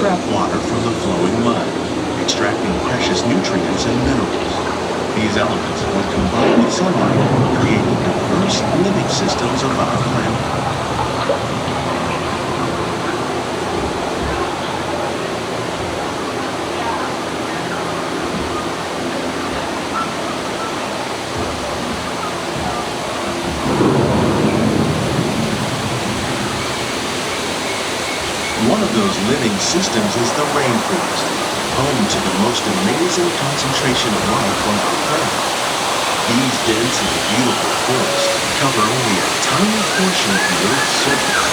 trap water from the flowing mud, extracting precious nutrients and minerals. These elements, when combined with sunlight, create the diverse living systems of our planet. One of those living systems is the rainforest, home to the most amazing concentration of life on our planet. These dense and beautiful forests cover only a tiny portion of the Earth's surface,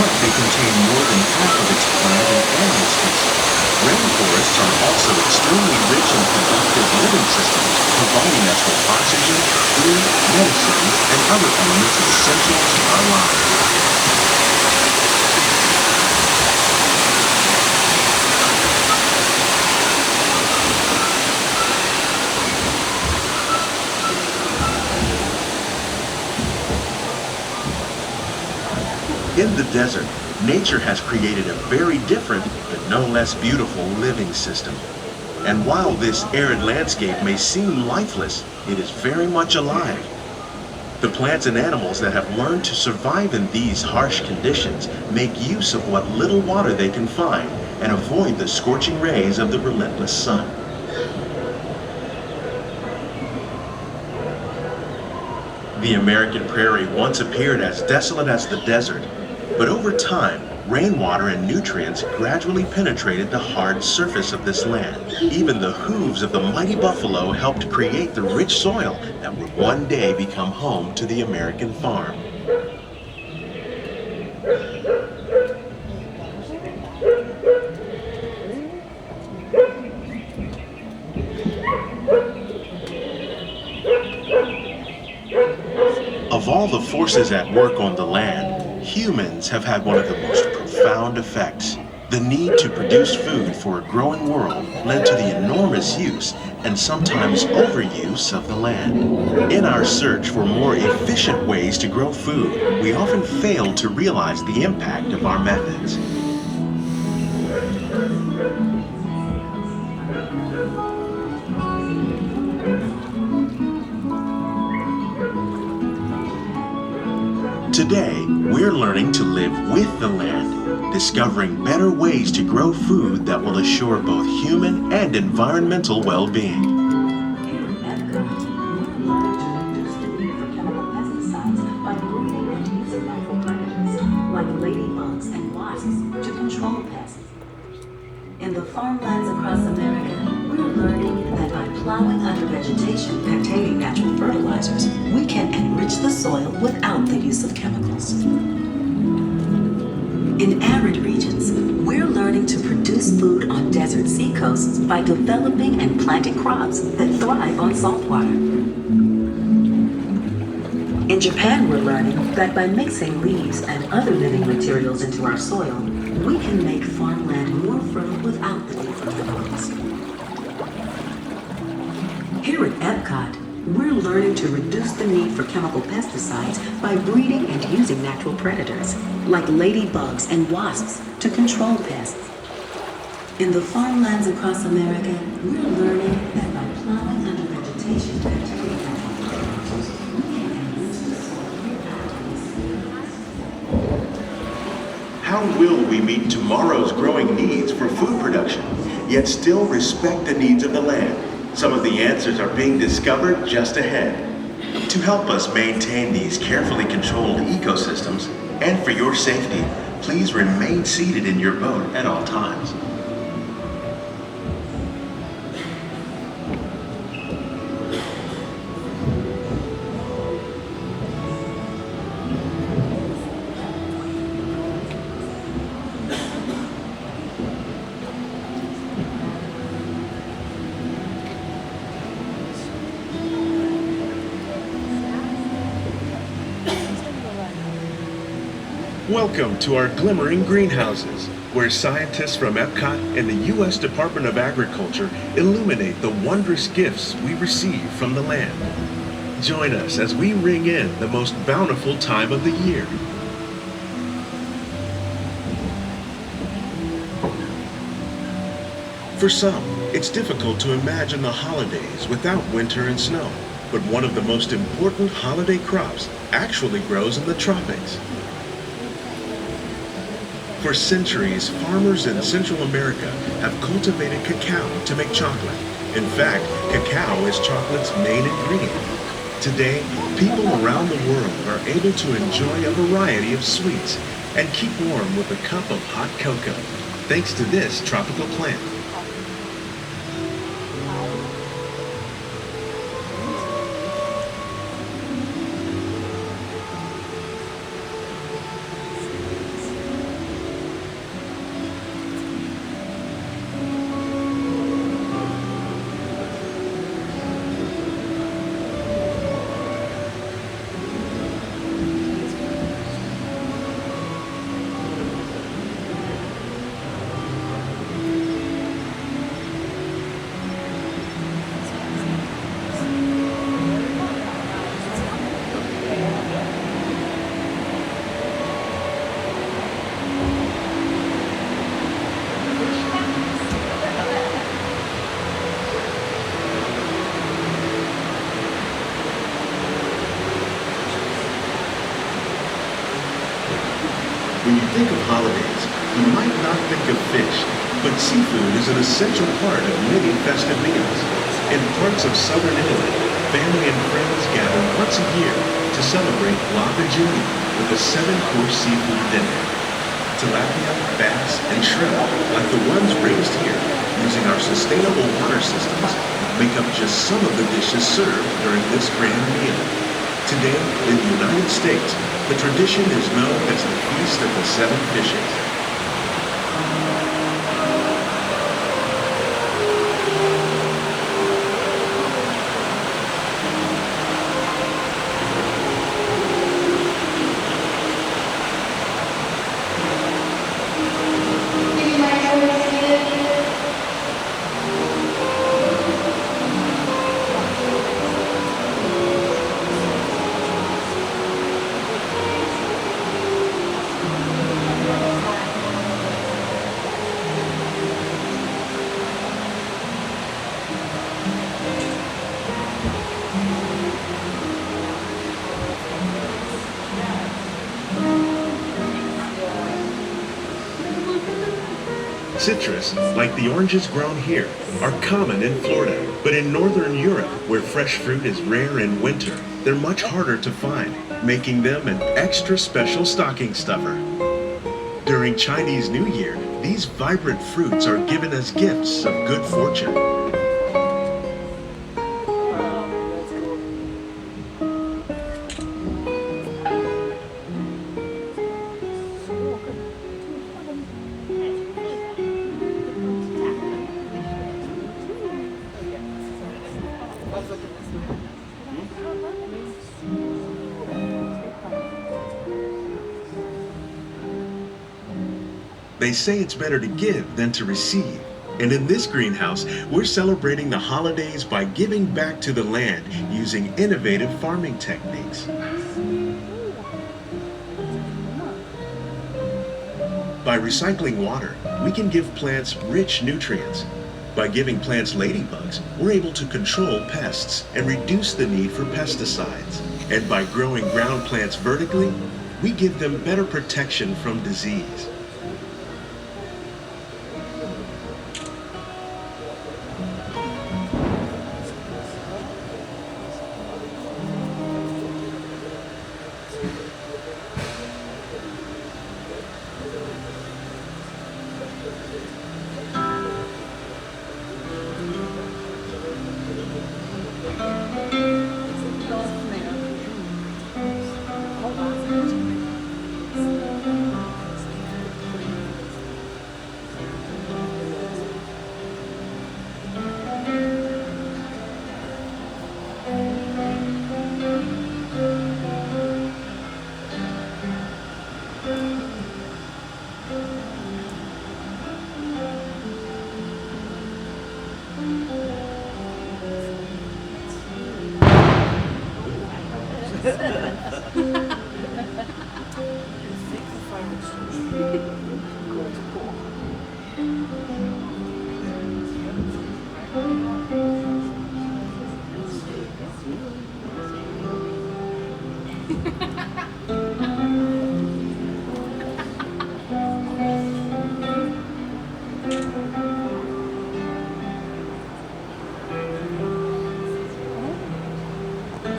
but they contain more than half of its plant and animal species. Rainforests are also extremely rich and productive living systems, providing us with oxygen, food, medicines, and other elements essential to our lives. In the desert, nature has created a very different, but no less beautiful living system. And while this arid landscape may seem lifeless, it is very much alive. The plants and animals that have learned to survive in these harsh conditions make use of what little water they can find and avoid the scorching rays of the relentless sun. The American prairie once appeared as desolate as the desert. But over time, rainwater and nutrients gradually penetrated the hard surface of this land. Even the hooves of the mighty buffalo helped create the rich soil that would one day become home to the American farm. Of all the forces at work on the land, humans have had one of the most profound effects. The need to produce food for a growing world led to the enormous use and sometimes overuse of the land. In our search for more efficient ways to grow food, we often fail to realize the impact of our methods. Today, we're learning to live with the land, discovering better ways to grow food that will assure both human and environmental well-being. Here at Epcot, we're learning to reduce the need for chemical pesticides by breeding and using natural predators like ladybugs and wasps to control pests. In the farmlands across America, we're learning that by plowing under vegetation containing natural fertilizers, we can enrich the soil without the use of chemicals. In arid regions, we're learning to produce food on desert seacoasts by developing and planting crops that thrive on salt water. In Japan, we're learning that by mixing leaves and other living materials into our soil, we can make farmland more fertile without the need for chemicals. Here at Epcot, we're learning to reduce the need for chemical pesticides by breeding and using natural predators, like ladybugs and wasps, to control pests. In the farmlands across America, we're learning that by plowing under vegetation containing natural fertilizers, we can enrich the soil without using. How will we meet tomorrow's growing needs for food production, yet still respect the needs of the land? Some of the answers are being discovered just ahead. To help us maintain these carefully controlled ecosystems, and for your safety, please remain seated in your boat at all times. Welcome to our glimmering greenhouses, where scientists from Epcot and the U.S. Department of Agriculture illuminate the wondrous gifts we receive from the land. Join us as we ring in the most bountiful time of the year. For some, it's difficult to imagine the holidays without winter and snow, but one of the most important holiday crops actually grows in the tropics. For centuries, farmers in Central America have cultivated cacao to make chocolate. In fact, cacao is chocolate's main ingredient. Today, people around the world are able to enjoy a variety of sweets and keep warm with a cup of hot cocoa, thanks to this tropical plant. When you think of holidays, you might not think of fish, but seafood is an essential part of many festive meals. In parts of southern Italy, family and friends gather once a year to celebrate La Vigilia with a seven-course seafood dinner. Tilapia, bass, and shrimp, like the ones raised here using our sustainable water systems, make up just some of the dishes served during this grand meal. Today, in the United States, the tradition is known as the Feast of the Seven Fishes. Citrus, like the oranges grown here, are common in Florida, but in northern Europe, where fresh fruit is rare in winter, they're much harder to find, making them an extra special stocking stuffer. During Chinese New Year, these vibrant fruits are given as gifts of good fortune. They say it's better to give than to receive. And in this greenhouse, we're celebrating the holidays by giving back to the land using innovative farming techniques. By recycling water, we can give plants rich nutrients. By giving plants ladybugs, we're able to control pests and reduce the need for pesticides. And by growing ground plants vertically, we give them better protection from disease.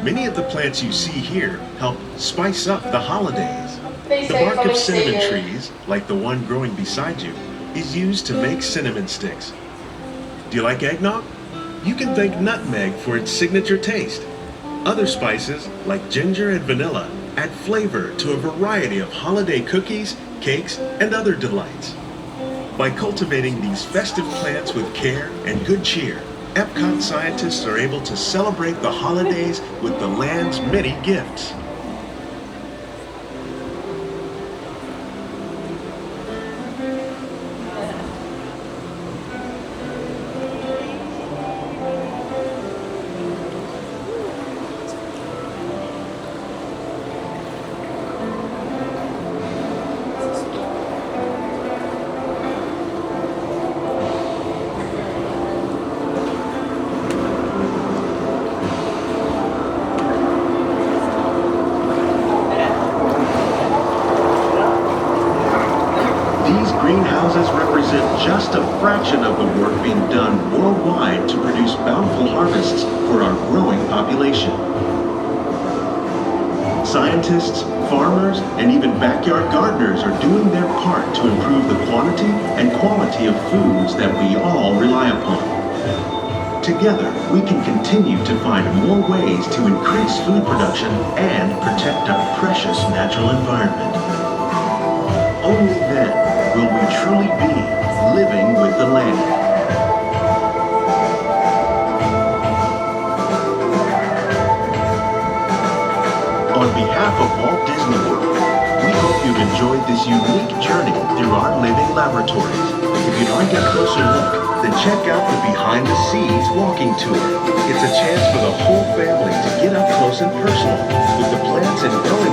Many of the plants you see here help spice up the holidays. Stay The safe, bark of always stay cinnamon good. trees, like the one growing beside you, is used to make cinnamon sticks. Do you like eggnog? You can thank nutmeg for its signature taste. Other spices, like ginger and vanilla, add flavor to a variety of holiday cookies, cakes, and other delights. By cultivating these festive plants with care and good cheer, Epcot scientists are able to celebrate the holidays with the land's many gifts. These greenhouses represent just a fraction of the work being done worldwide to produce bountiful harvests for our growing population. Scientists, farmers, and even backyard gardeners are doing their part to improve the quantity and quality of foods that we all rely upon. Together, we can continue to find more ways to increase food production and protect our precious natural environment. Only then will we truly be living with the land. On behalf of Walt Disney World, we hope you've enjoyed this unique journey through our living laboratories. If you'd like a closer look, then check out the Behind the Scenes walking tour. It's a chance for the whole family to get up close and personal with the plants and growing